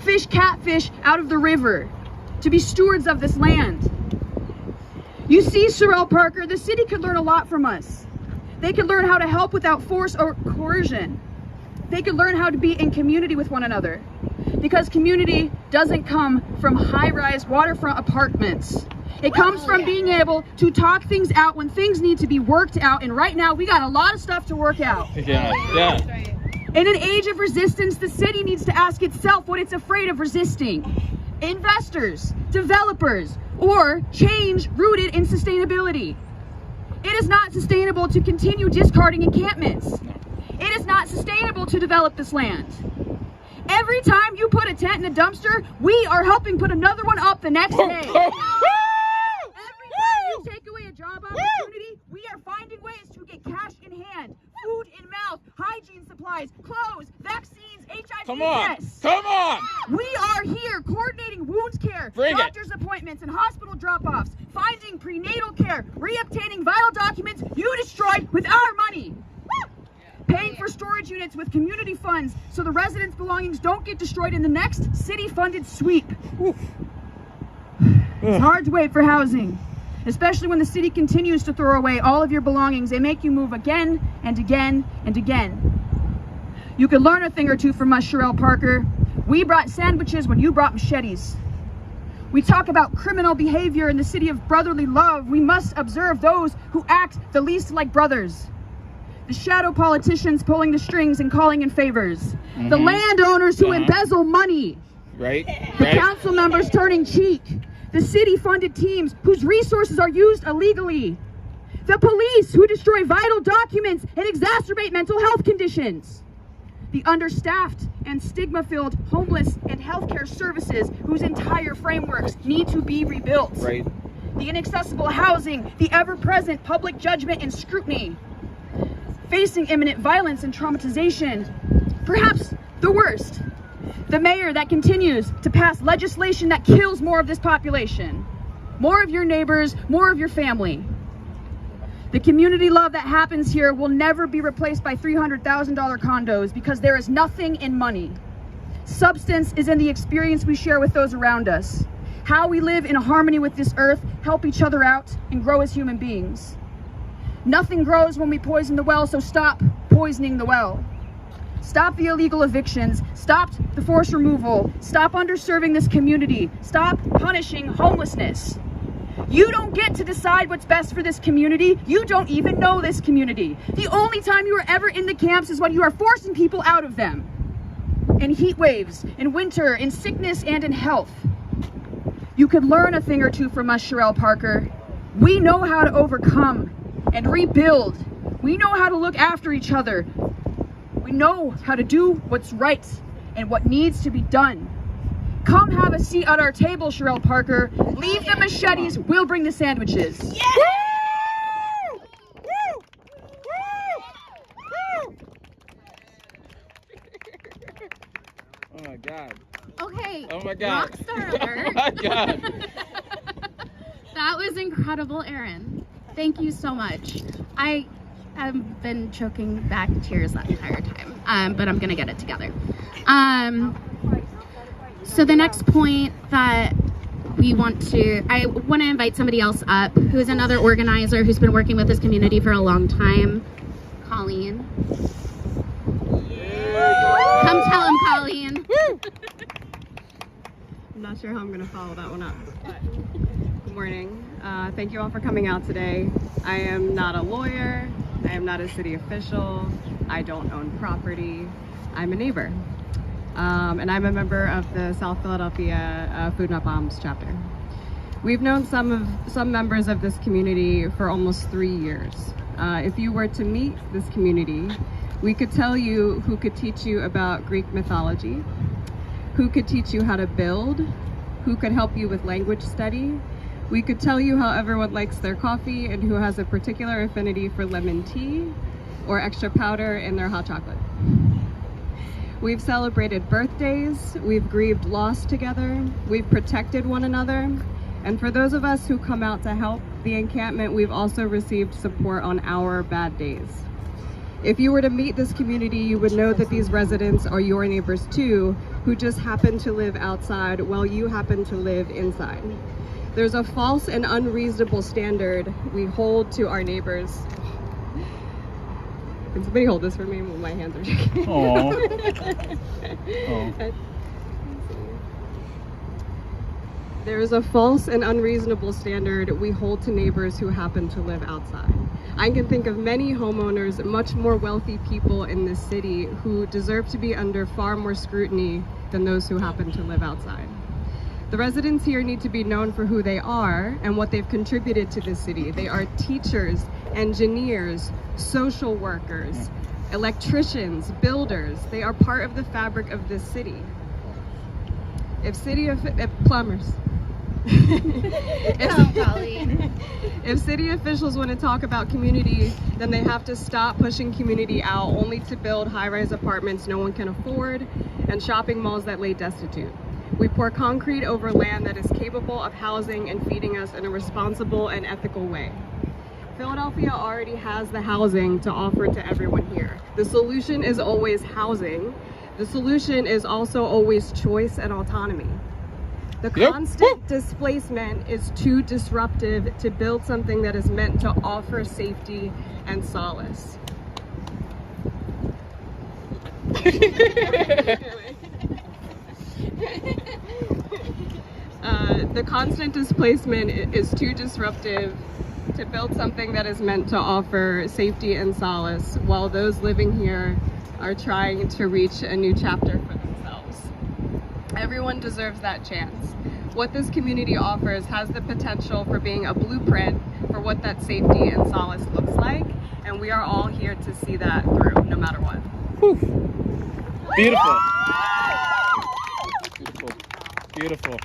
fish catfish out of the river, to be stewards of this land. You see, Sherelle Parker, the city could learn a lot from us. They could learn how to help without force or coercion. They could learn how to be in community with one another. Because community doesn't come from high-rise waterfront apartments. It comes from being able to talk things out when things need to be worked out, and right now we got a lot of stuff to work out. Yeah. In an age of resistance, the city needs to ask itself what it's afraid of resisting. Investors, developers, or change rooted in sustainability. It is not sustainable to continue discarding encampments. It is not sustainable to develop this land. Every time you put a tent in a dumpster, we are helping put another one up the next day. Every time you take away a job opportunity, we are finding ways to get cash in hand, food in mouth, hygiene supplies, clothes, vaccines, HIV tests. Come on! We are here coordinating wound care, doctor's appointments, and hospital drop-offs, finding prenatal care, reobtaining vital documents you destroyed with our money. Paying for storage units with community funds so the residents' belongings don't get destroyed in the next city-funded sweep. It's hard to wait for housing, especially when the city continues to throw away all of your belongings. They make you move again and again and again. You could learn a thing or two from us, Sherelle Parker. We brought sandwiches when you brought machetes. We talk about criminal behavior in the city of brotherly love. We must observe those who act the least like brothers. The shadow politicians pulling the strings and calling in favors. The landowners who embezzle money. The council members turning cheek. The city-funded teams whose resources are used illegally. The police who destroy vital documents and exacerbate mental health conditions. The understaffed and stigma-filled homeless and healthcare services whose entire frameworks need to be rebuilt. The inaccessible housing, the ever-present public judgment and scrutiny. Facing imminent violence and traumatization. Perhaps the worst, the mayor that continues to pass legislation that kills more of this population, more of your neighbors, more of your family. The community love that happens here will never be replaced by $300,000 condos because there is nothing in money. Substance is in the experience we share with those around us, how we live in harmony with this earth, help each other out, and grow as human beings. Nothing grows when we poison the well, so stop poisoning the well. Stop the illegal evictions, stop the forced removal, stop underserving this community, stop punishing homelessness. You don't get to decide what's best for this community. You don't even know this community. The only time you are ever in the camps is when you are forcing people out of them. In heat waves, in winter, in sickness, and in health. You could learn a thing or two from us, Sherelle Parker. We know how to overcome and rebuild. We know how to look after each other. We know how to do what's right and what needs to be done. Come have a seat at our table, Sherelle Parker. Leave the machetes, we'll bring the sandwiches. Yeah! Woo! Woo! Woo! Oh my God. Okay. Oh my God. Rockstar alert. Oh my God. That was incredible, Erin. Thank you so much. I have been choking back tears that entire time, but I'm gonna get it together. So the next point that I want to invite somebody else up who is another organizer who's been working with this community for a long time. Colleen. Yeah. Come tell him, Colleen. I'm not sure how I'm gonna follow that one up. Good morning. Thank you all for coming out today. I am not a lawyer. I am not a city official. I don't own property. I'm a neighbor. And I'm a member of the South Philadelphia Food Not Bombs chapter. We've known some members of this community for almost 3 years. If you were to meet this community, we could tell you who could teach you about Greek mythology, who could teach you how to build, who could help you with language study. We could tell you how everyone likes their coffee and who has a particular affinity for lemon tea or extra powder in their hot chocolate. We've celebrated birthdays, we've grieved loss together, we've protected one another, and for those of us who come out to help the encampment, we've also received support on our bad days. If you were to meet this community, you would know that these residents are your neighbors too, who just happen to live outside while you happen to live inside. There's a false and unreasonable standard we hold to our neighbors. Can somebody hold this for me? My hands are shaking. Aw. There is a false and unreasonable standard we hold to neighbors who happen to live outside. I can think of many homeowners, much more wealthy people in this city, who deserve to be under far more scrutiny than those who happen to live outside. The residents here need to be known for who they are and what they've contributed to this city. They are teachers, engineers, social workers, electricians, builders. They are part of the fabric of this city. Plumbers. If city officials want to talk about community, then they have to stop pushing community out only to build high-rise apartments no one can afford and shopping malls that lay destitute. We pour concrete over land that is capable of housing and feeding us in a responsible and ethical way. Philadelphia already has the housing to offer to everyone here. The solution is always housing. The solution is also always choice and autonomy. The constant displacement is too disruptive to build something that is meant to offer safety and solace. The constant displacement is too disruptive to build something that is meant to offer safety and solace, while those living here are trying to reach a new chapter for themselves. Everyone deserves that chance. What this community offers has the potential for being a blueprint for what that safety and solace looks like, and we are all here to see that through, no matter what. Whew. Beautiful. Beautiful. Beautiful.